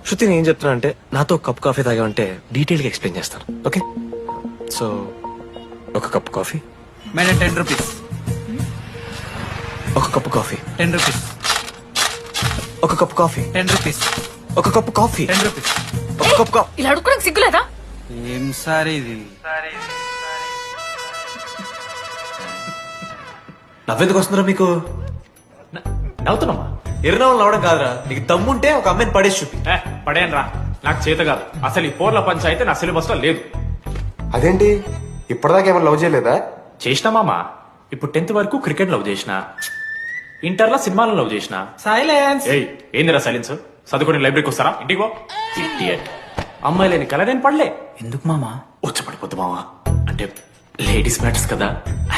శృతి నేను ఏం చెప్తున్నా అంటే నాతో కప్ కాఫీ తాగామంటే డీటెయిల్ గా ఎక్స్ప్లెయిన్ చేస్తాను. ఓకే, సో ఒక కప్ కాఫీ. Madam 10 rupees. ఒక కప్పు కాఫీ. 10 రూపీస్. ఒక కప్పు కాఫీ. 10 రూపీస్. ఒక కప్పు కాఫీ. 10 రూపీస్. ఒక కప్పు కాఫీ. ఇలా అడుక్కోడానికి సిగ్గులేదా? ఏం సార్ ఇది? నవ్వెందుకు వస్తున్నారా మీకు? నవ్వుతున్నామా? ఎర్రనవ్వులు నవ్వడం కాదురా, నీకు దమ్ముంటే ఒక అమ్మాయిని పడేసి చూపి. పడేయను రా, నాకు చేత కాదు. అసలు ఈ పోర్ల పంచాయితీ నా సిలబస్ లో లేదు. అదేంటి ఇప్పటిదాకా ఏమైనా లవ్ చేయలేదా? చేసినా మామా, ఇప్పుడు 10th వరకు క్రికెట్ లవ్ చేసిన, ఇంటర్ లో సినిమాలో లవ్ చేసిన. సైలెన్స్. ఏయ్ ఏందిరా సైలెన్స్? చదువుకుని లైబ్రరీకి వస్తారా? ఇంటికి పో. Idiot. అమ్మాయి లేని కల నేను పడలే. ఎందుకు మామా? వచ్చపడిపోద్దు మామా. అంటే లేడీస్ మ్యాటర్స్ కదా,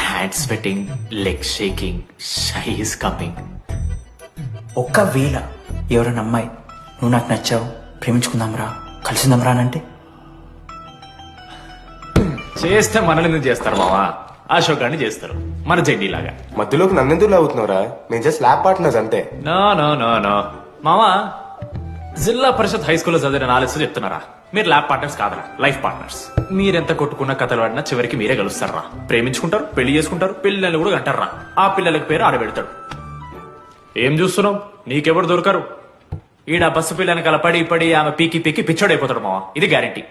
hand sweating, leg shaking, shy is coming. ఒక్కవేళ ఎవరైనా అమ్మాయి నువ్వు నాకు నచ్చావు, ప్రేమించుకుందాంరా, కలిసిందాంరా అని అంటే చేస్తే మనల్ని ఎందుకు చేస్తారు మావా? అశోక్ గారిని చేస్తారు, మన జెండీ లాగా. మధ్యలోకి నన్నెందుకు లవ్ అవుతున్నావురా? మేము జస్ట్ ల్యాబ్ పార్ట్నర్స్ అంతే. నో నో నో నో మామా, జిల్లా పరిషత్ హై స్కూల్లో చదివిన నాలెడ్జ్ చెప్తున్నారా? మీరు ల్యాబ్ పార్ట్నర్స్ కాదరా, లైఫ్ పార్ట్నర్స్. మీరెంత కొట్టుకున్న కథలు ఆడినా చివరికి మీరే కలుస్తారా, ప్రేమించుకుంటారు, పెళ్లి చేసుకుంటారు, పిల్లలు కూడా అంటారా. ఆ పిల్లలకి పేరు ఆడబెడతాడు. ఏం చూస్తున్నావు? నీకెవరు దొరకరు. ఈడ బస్సు పిల్లని కల పడి పడి ఆమె పీకి పీకి పిచ్చోడైపోతాడు మావా, ఇది గ్యారెంటీ.